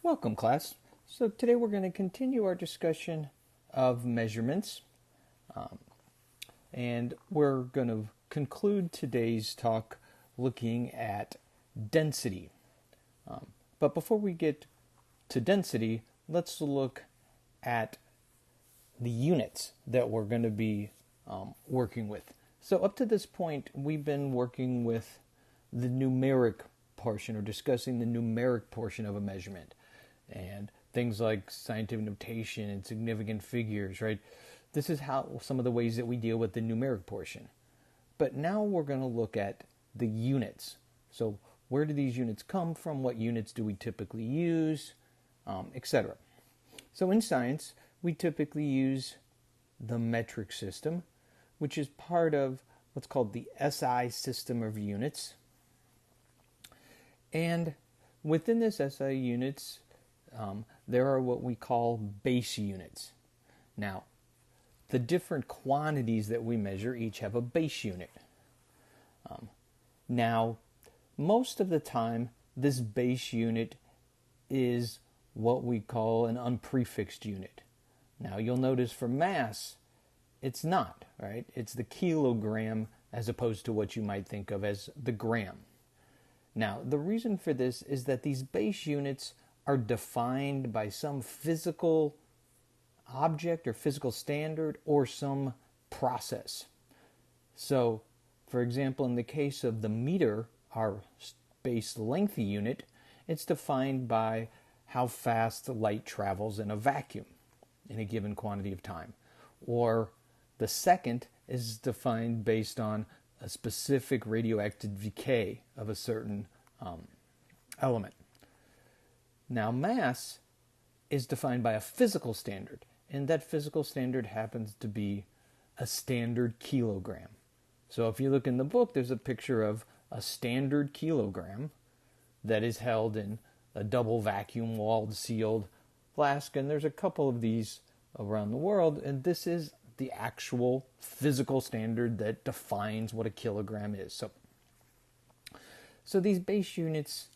Welcome, class. So today we're going to continue our discussion of measurements, and we're going to conclude today's talk looking at density. But before we get to density, let's look at the units that we're going to be working with. So up to this point, we've been working with the numeric portion, or discussing the numeric portion of a measurement, and things like scientific notation and significant figures, right? This is how some of the ways that we deal with the numeric portion. But now we're going to look at the units. So where do these units come from? What units do we typically use, etc. So in science, we typically use the metric system, which is part of what's called the SI system of units. And within this SI units, there are what we call base units. Now, the different quantities that we measure each have a base unit. Now, most of the time, this base unit is what we call an unprefixed unit. Now, you'll notice for mass, it's not, right? It's the kilogram as opposed to what you might think of as the gram. Now, the reason for this is that these base units are defined by some physical object or physical standard or some process. So, for example, in the case of the meter, our base length unit, it's defined by how fast the light travels in a vacuum in a given quantity of time. Or the second is defined based on a specific radioactive decay of a certain element. Now, mass is defined by a physical standard, and that physical standard happens to be a standard kilogram. So if you look in the book, there's a picture of a standard kilogram that is held in a double vacuum-walled sealed flask, and there's a couple of these around the world, and this is the actual physical standard that defines what a kilogram is. So these base units,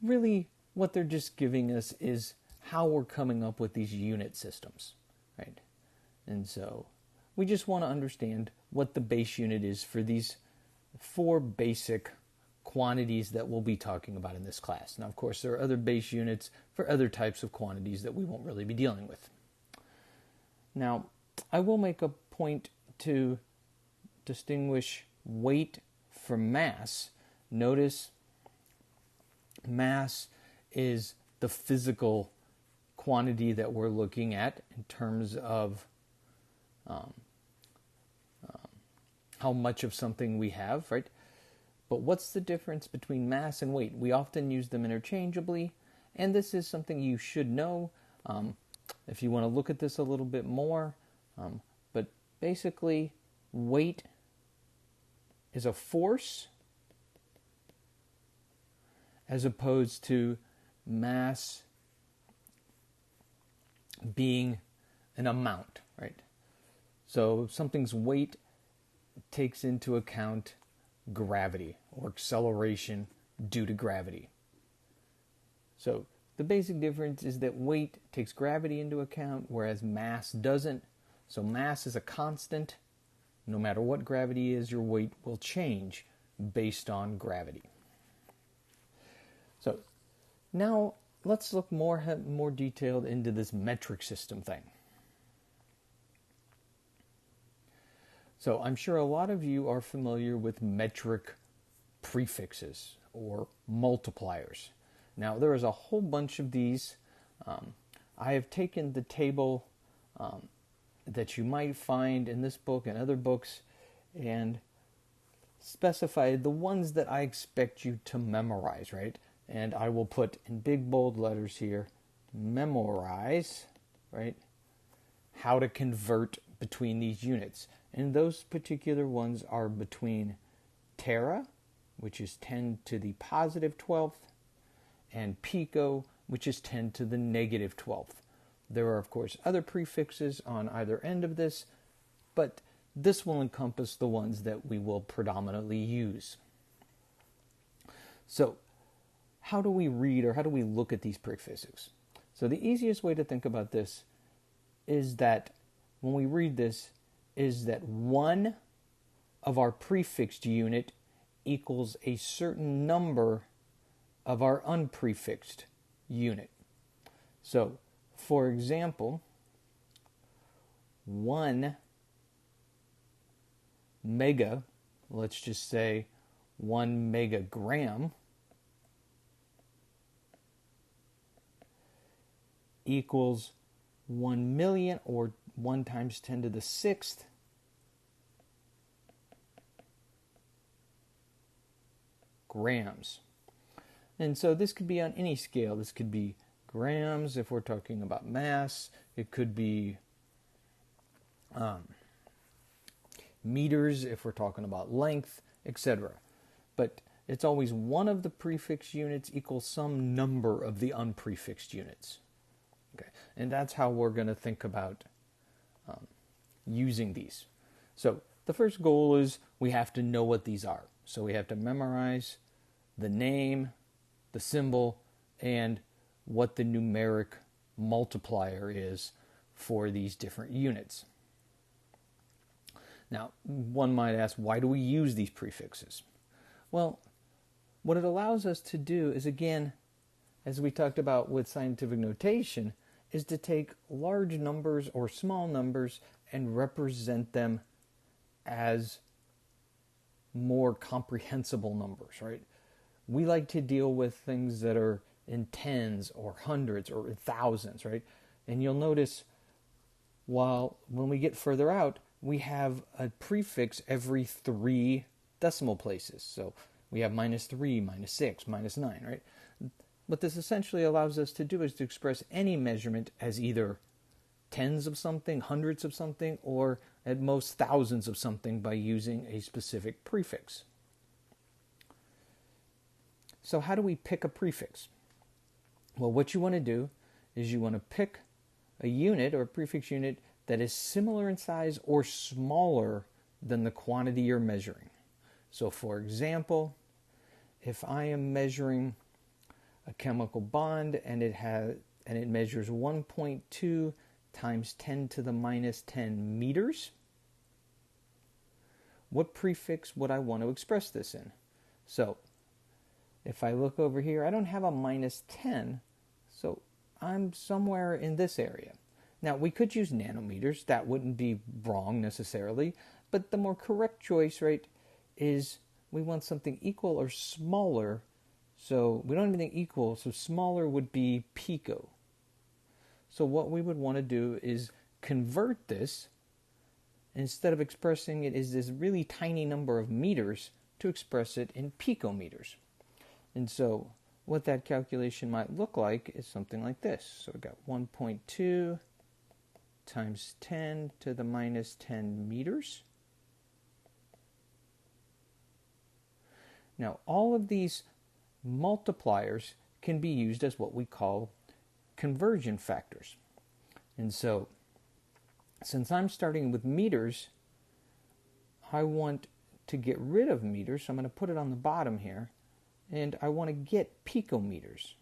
really what they're just giving us is how we're coming up with these unit systems, right? And so we just want to understand what the base unit is for these four basic quantities that we'll be talking about in this class. Now, of course, there are other base units for other types of quantities that we won't really be dealing with. Now, I will make a point to distinguish weight from mass. Notice mass is the physical quantity that we're looking at in terms of how much of something we have, right? But what's the difference between mass and weight? We often use them interchangeably, and this is something you should know if you want to look at this a little bit more. But basically, weight is a force as opposed to mass being an amount, right? So something's weight takes into account gravity or acceleration due to gravity. So the basic difference is that weight takes gravity into account, whereas mass doesn't. So mass is a constant. No matter what gravity is, your weight will change based on gravity. So now let's look more detailed into this metric system thing. So I'm sure a lot of you are familiar with metric prefixes or multipliers. Now there is a whole bunch of these. I have taken the table that you might find in this book and other books and specified the ones that I expect you to memorize, right? And I will put in big bold letters here, memorize, right? How to convert between these units. And those particular ones are between tera, which is 10 to the positive 12th, and pico, which is 10 to the negative 12th. There are, of course, other prefixes on either end of this, but this will encompass the ones that we will predominantly use. So, how do we read or how do we look at these prefixes? So the easiest way to think about this is that when we read this is that one of our prefixed unit equals a certain number of our unprefixed unit. So, for example, 1 mega, let's just say 1 megagram, equals 1 million, or 1 times 10 to the 6th grams. And so this could be on any scale. This could be grams if we're talking about mass. It could be meters if we're talking about length, etc. But it's always one of the prefix units equals some number of the unprefixed units. Okay, and that's how we're going to think about using these. So the first goal is we have to know what these are. So we have to memorize the name, the symbol, and what the numeric multiplier is for these different units. Now, one might ask, why do we use these prefixes? Well, what it allows us to do is, again, as we talked about with scientific notation, is to take large numbers or small numbers and represent them as more comprehensible numbers, right? We like to deal with things that are in tens or hundreds or thousands, right? And you'll notice when we get further out, we have a prefix every 3 decimal places. So we have -3, -6, -9, right? What this essentially allows us to do is to express any measurement as either tens of something, hundreds of something, or at most thousands of something by using a specific prefix. So how do we pick a prefix? Well, what you want to do is you want to pick a unit or a prefix unit that is similar in size or smaller than the quantity you're measuring. So for example, if I am measuring a chemical bond and it measures 1.2 times 10 to the minus 10 meters, what prefix would I want to express this in? So if I look over here, I don't have a -10, so I'm somewhere in this area. Now, we could use nanometers. That wouldn't be wrong necessarily, but the more correct choice, right, is we want something equal or smaller. So we don't have anything equal, so smaller would be pico. So what we would want to do is convert this, instead of expressing it as this really tiny number of meters, to express it in picometers. And so what that calculation might look like is something like this. So we've got 1.2 times 10 to the minus 10 meters. Now, all of these multipliers can be used as what we call conversion factors. And so, since I'm starting with meters, I want to get rid of meters, so I'm going to put it on the bottom here, and I want to get picometers.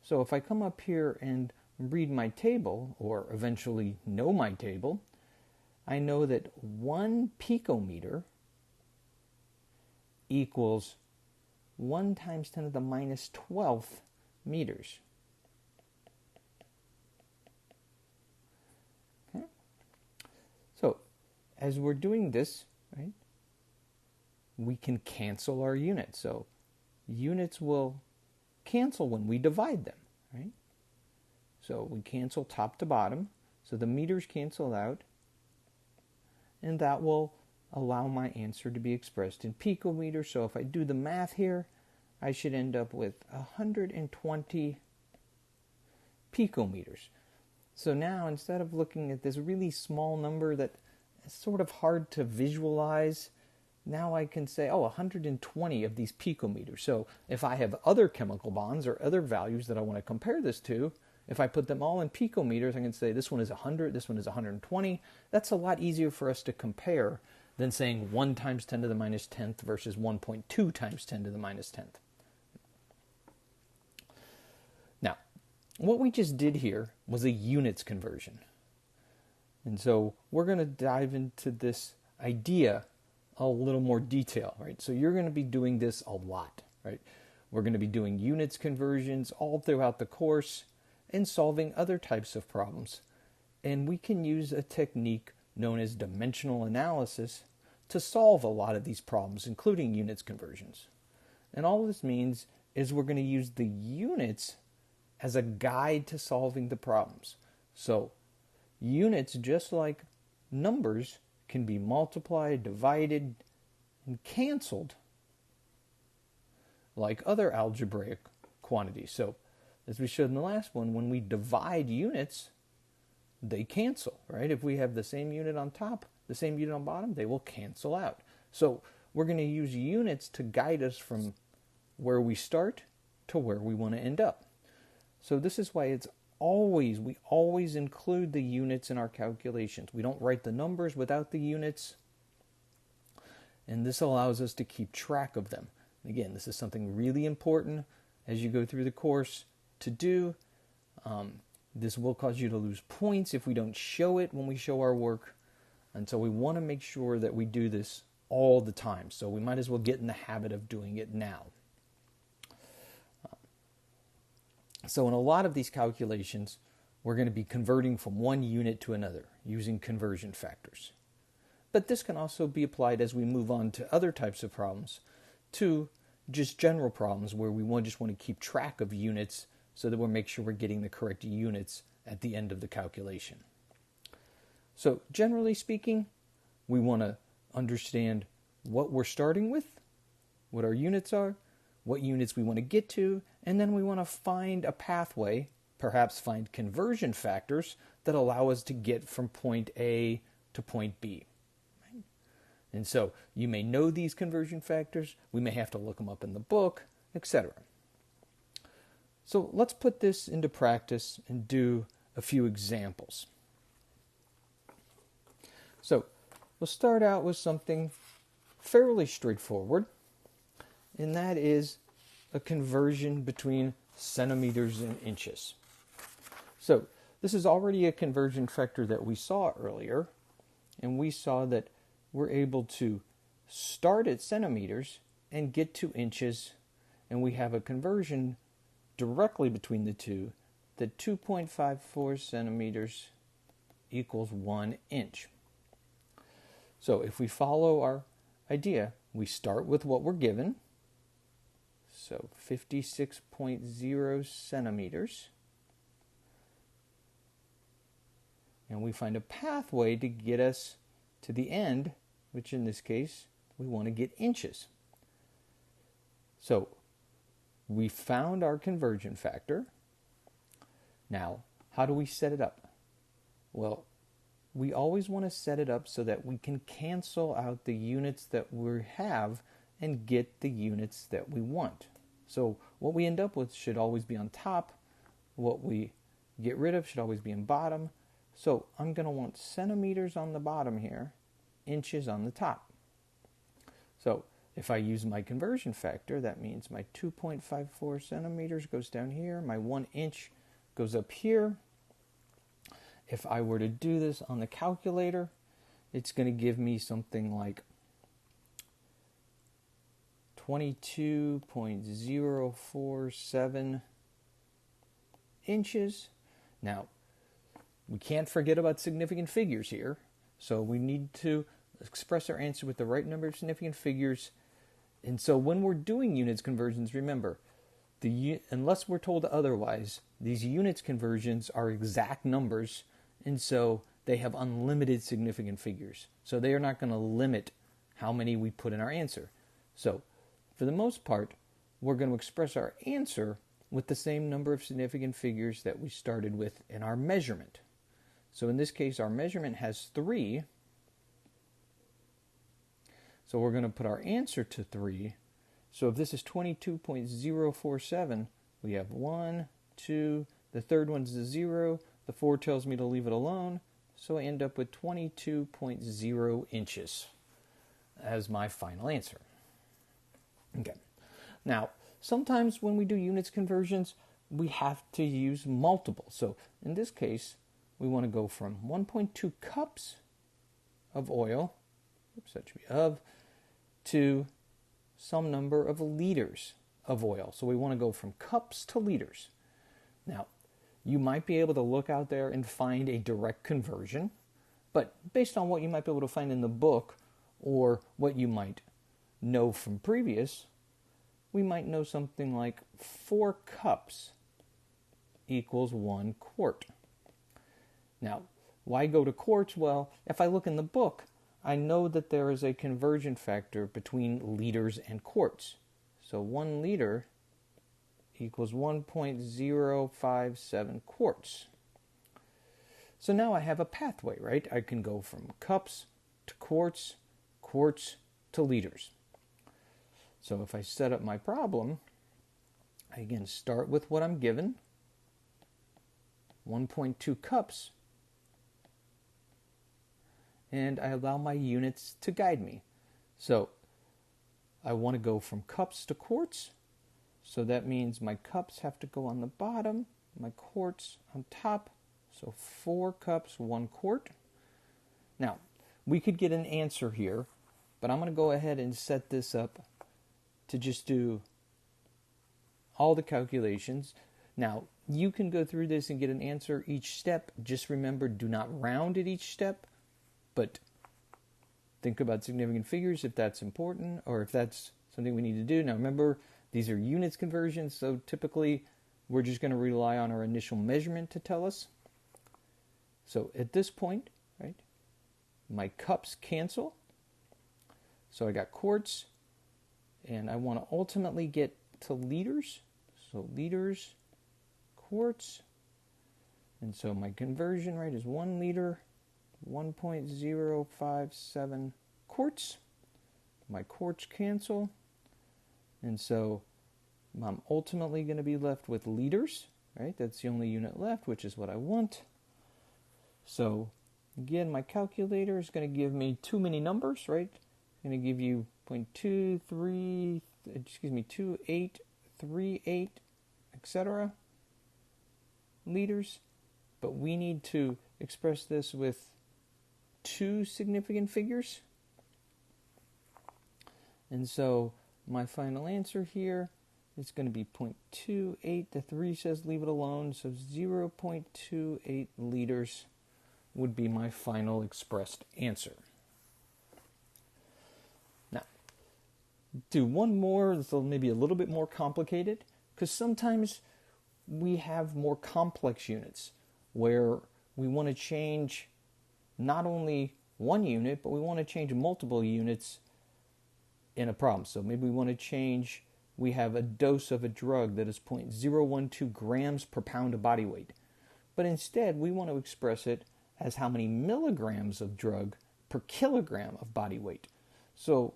So if I come up here and read my table, or eventually know my table, I know that 1 picometer equals 1 times 10 to the minus 12th meters. Okay? So, as we're doing this, right, we can cancel our units. So, units will cancel when we divide them, right? So, we cancel top to bottom. So, the meters cancel out. And that will allow my answer to be expressed in picometers. So, if I do the math here, I should end up with 120 picometers. So now, instead of looking at this really small number that is sort of hard to visualize, now I can say, 120 of these picometers. So if I have other chemical bonds or other values that I want to compare this to, if I put them all in picometers, I can say this one is 100, this one is 120. That's a lot easier for us to compare than saying 1 times 10 to the minus 10th versus 1.2 times 10 to the minus 10th. what we just did here was a units conversion. And so we're going to dive into this idea a little more detail, right? So you're going to be doing this a lot, right? We're going to be doing units conversions all throughout the course and solving other types of problems. And we can use a technique known as dimensional analysis to solve a lot of these problems, including units conversions. And all this means is we're going to use the units as a guide to solving the problems. So units, just like numbers, can be multiplied, divided, and canceled like other algebraic quantities. So as we showed in the last one, when we divide units, they cancel, right? If we have the same unit on top, the same unit on bottom, they will cancel out. So we're going to use units to guide us from where we start to where we want to end up. So this is why we always include the units in our calculations. We don't write the numbers without the units, and this allows us to keep track of them. Again, this is something really important as you go through the course to do. This will cause you to lose points if we don't show it when we show our work, and so we want to make sure that we do this all the time. So we might as well get in the habit of doing it now. So in a lot of these calculations, we're going to be converting from one unit to another using conversion factors. But this can also be applied as we move on to other types of problems, to just general problems where we just want to keep track of units so that we'll make sure we're getting the correct units at the end of the calculation. So generally speaking, we want to understand what we're starting with, what our units are, what units we want to get to, and then we want to find a pathway, perhaps find conversion factors that allow us to get from point A to point B. And so you may know these conversion factors, we may have to look them up in the book, etc. So let's put this into practice and do a few examples. So we'll start out with something fairly straightforward, and that is a conversion between centimeters and inches. So this is already a conversion factor that we saw earlier, and we saw that we're able to start at centimeters and get to inches, and we have a conversion directly between the two, that 2.54 centimeters equals 1 inch. So if we follow our idea, we start with what we're given, so 56.0 centimeters, and we find a pathway to get us to the end, which in this case, we want to get inches. So we found our conversion factor. Now, how do we set it up? Well, we always want to set it up so that we can cancel out the units that we have and get the units that we want. So what we end up with should always be on top. What we get rid of should always be in bottom. So I'm going to want centimeters on the bottom here, inches on the top. So if I use my conversion factor, that means my 2.54 centimeters goes down here, my 1 inch goes up here. If I were to do this on the calculator, it's going to give me something like 22.047 inches. Now, we can't forget about significant figures here, so we need to express our answer with the right number of significant figures. And so when we're doing units conversions, remember, unless we're told otherwise, these units conversions are exact numbers, and so they have unlimited significant figures. So they are not going to limit how many we put in our answer. So for the most part, we're going to express our answer with the same number of significant figures that we started with in our measurement. So in this case, our measurement has 3. So we're going to put our answer to 3. So if this is 22.047, we have 1, 2, the third one's a 0, the 4 tells me to leave it alone, so I end up with 22.0 inches as my final answer. Okay. Now, sometimes when we do units conversions, we have to use multiples. So in this case, we want to go from 1.2 cups of oil, that should be of, to some number of liters of oil. So we want to go from cups to liters. Now, you might be able to look out there and find a direct conversion, but based on what you might be able to find in the book or what you might know from previous, we might know something like 4 cups equals 1 quart. Now, why go to quarts? Well, if I look in the book, I know that there is a conversion factor between liters and quarts. So 1 liter equals 1.057 quarts. So now I have a pathway, right? I can go from cups to quarts, quarts to liters. So if I set up my problem, I again start with what I'm given, 1.2 cups, and I allow my units to guide me. So I want to go from cups to quarts, so that means my cups have to go on the bottom, my quarts on top, so 4 cups, 1 quart. Now, we could get an answer here, but I'm going to go ahead and set this up to just do all the calculations. Now, you can go through this and get an answer each step. Just remember, do not round at each step, but think about significant figures if that's important or if that's something we need to do. Now, remember, these are units conversions, so typically we're just going to rely on our initial measurement to tell us. So at this point, right, my cups cancel. So I got quarts, and I want to ultimately get to liters. So liters, quarts, and so my conversion rate is 1 liter, 1.057 quarts. My quarts cancel, and so I'm ultimately going to be left with liters, right? That's the only unit left, which is what I want. So again, my calculator is going to give me too many numbers, right? It's going to give you 2838, etc. liters. But we need to express this with 2 significant figures. And so my final answer here is going to be 0.28. The 3 says leave it alone, so 0.28 liters would be my final expressed answer. Now, do one more that's maybe a little bit more complicated, because sometimes we have more complex units where we want to change not only one unit, but we want to change multiple units in a problem. So maybe we want to change, we have a dose of a drug that is 0.012 grams per pound of body weight. But instead, we want to express it as how many milligrams of drug per kilogram of body weight. So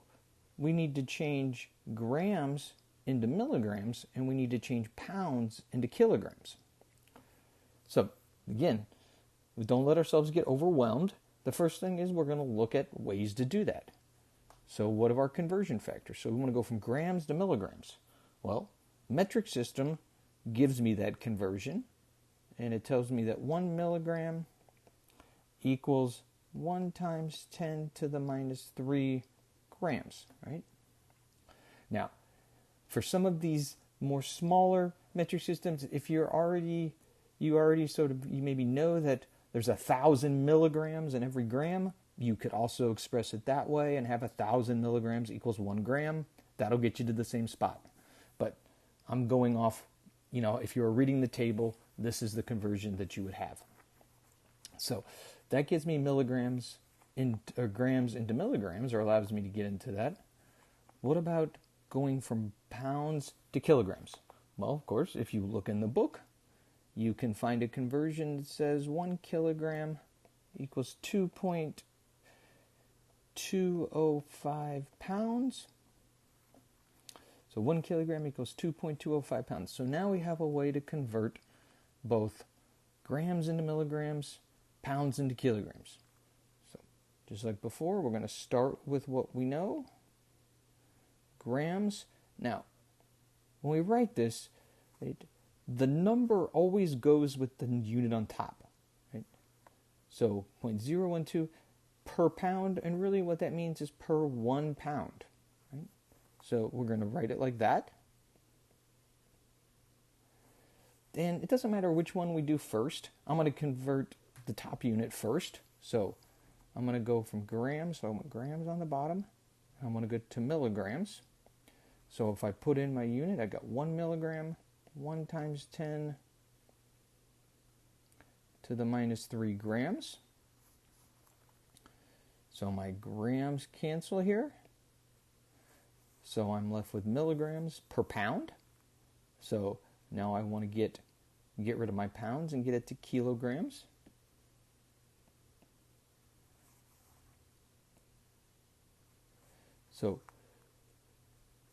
we need to change grams into milligrams, and we need to change pounds into kilograms. So again, we don't let ourselves get overwhelmed. The first thing is we're going to look at ways to do that. So what are our conversion factors? So we want to go from grams to milligrams. Well, metric system gives me that conversion, and it tells me that 1 milligram equals 1 times 10 to the minus 3 grams, right? Now, for some of these more smaller metric systems, if you maybe know that there's 1,000 milligrams in every gram, you could also express it that way and have 1,000 milligrams equals 1 gram. That'll get you to the same spot. But I'm going off, if you were reading the table, this is the conversion that you would have. So that gives me milligrams or grams into milligrams, or allows me to get into that. What about going from pounds to kilograms? Well, of course, if you look in the book, you can find a conversion that says 1 kilogram equals 2.205 pounds. So 1 kilogram equals 2.205 pounds. So now we have a way to convert both grams into milligrams, pounds into kilograms. So just like before, we're going to start with what we know. Grams. Now, when we write this, the number always goes with the unit on top. Right? So 0.012 per pound, and really what that means is per 1 pound. Right? So we're going to write it like that. And it doesn't matter which one we do first. I'm going to convert the top unit first. So I'm going to go from grams, so I want grams on the bottom. I'm going to go to milligrams. So if I put in my unit, I got 1 milligram, 1 times 10 to the minus 3 grams. So my grams cancel here. So I'm left with milligrams per pound. So now I want to get rid of my pounds and get it to kilograms. So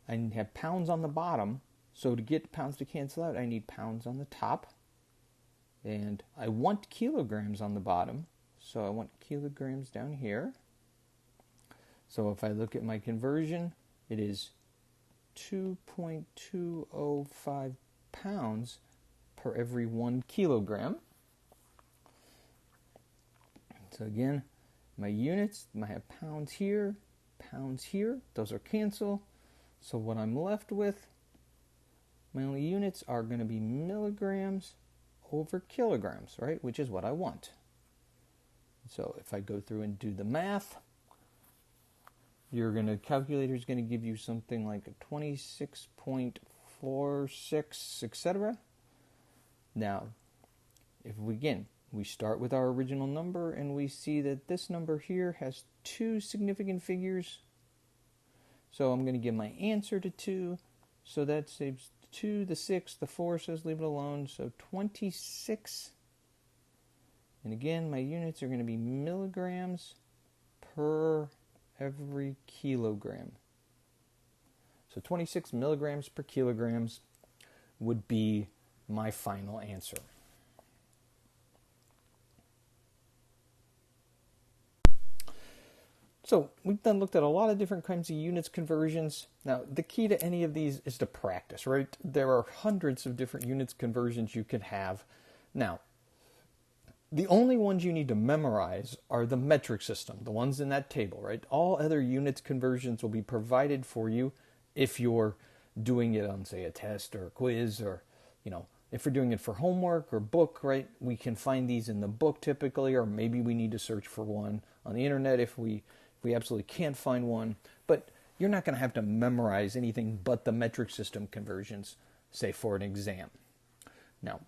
I have pounds on the bottom. So to get pounds to cancel out, I need pounds on the top. And I want kilograms on the bottom. So I want kilograms down here. So if I look at my conversion, it is 2.205 pounds per every 1 kilogram. So again, my units, I have pounds here, those are cancel. So what I'm left with, my only units are going to be milligrams over kilograms, right? Which is what I want. So if I go through and do the math, calculator's going to give you something like a 26.46, etc. Now, if we start with our original number and we see that this number here has 2 significant figures. So I'm going to give my answer to 2. So that saves 2, the 6, the 4 says leave it alone. So 26. And again, my units are going to be milligrams per every kilogram. So 26 milligrams per kilograms would be my final answer. So we've then looked at a lot of different kinds of units conversions. Now, the key to any of these is to practice, right? There are hundreds of different units conversions you can have. Now, the only ones you need to memorize are the metric system, the ones in that table, right? All other units conversions will be provided for you if you're doing it on, say, a test or a quiz, or, if you're doing it for homework or book, right? We can find these in the book typically, or maybe we need to search for one on the internet if we absolutely can't find one. But you're not going to have to memorize anything but the metric system conversions, say, for an exam. Now,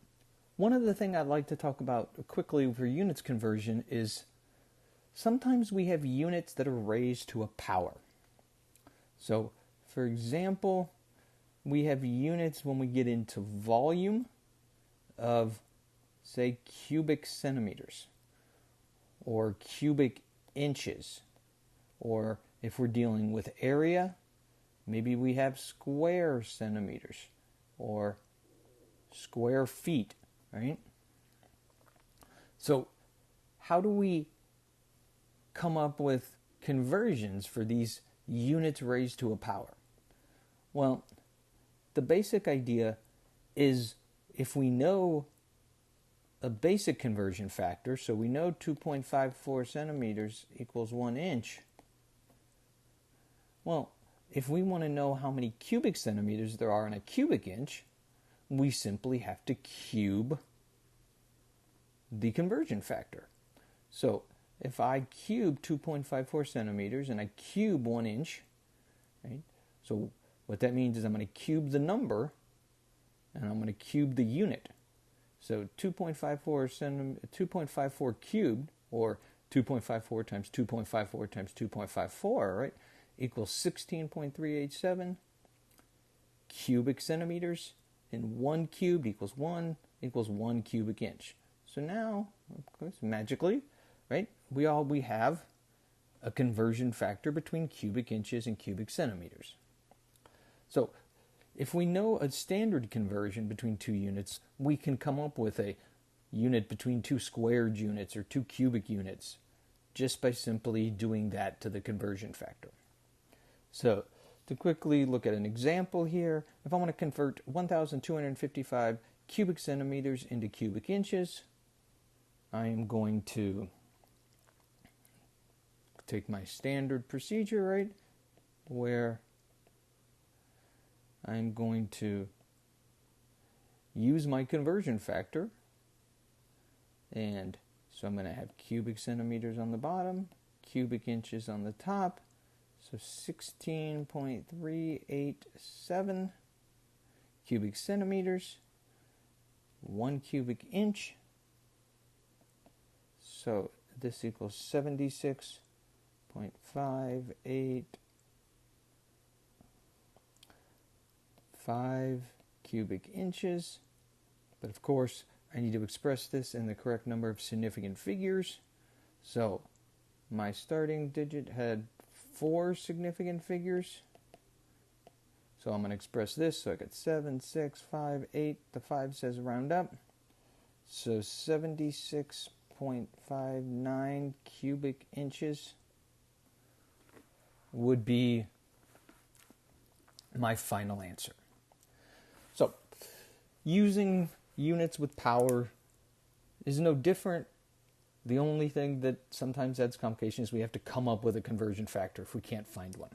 one other thing I'd like to talk about quickly for units conversion is sometimes we have units that are raised to a power. So, for example, we have units when we get into volume of, say, cubic centimeters or cubic inches. Or if we're dealing with area, maybe we have square centimeters or square feet, right? So how do we come up with conversions for these units raised to a power? Well, the basic idea is if we know a basic conversion factor, so we know 2.54 centimeters equals 1 inch. Well, if we want to know how many cubic centimeters there are in a cubic inch, we simply have to cube the conversion factor. So if I cube 2.54 centimeters and I cube 1 inch, right? So what that means is I'm going to cube the number and I'm going to cube the unit. So 2.54 cubed, or 2.54 times 2.54 times 2.54, right, equals 16.387 cubic centimeters, and 1 cubed equals 1 cubic inch. So now, of course, magically, right, we have a conversion factor between cubic inches and cubic centimeters. So if we know a standard conversion between two units, we can come up with a unit between two squared units or two cubic units just by simply doing that to the conversion factor. So to quickly look at an example here, if I want to convert 1,255 cubic centimeters into cubic inches. I am going to take my standard procedure, right, where I'm going to use my conversion factor. And so I'm going to have cubic centimeters on the bottom, cubic inches on the top. So 16.387 cubic centimeters, 1 cubic inch. So this equals 76.585 cubic inches. But of course, I need to express this in the correct number of significant figures. So my starting digit had 4 significant figures. So I'm going to express this. So I got 7, 6, 5, 8. The 5 says round up. So 76.59 cubic inches would be my final answer. So using units with power is no different. The only thing that sometimes adds complication is we have to come up with a conversion factor if we can't find one.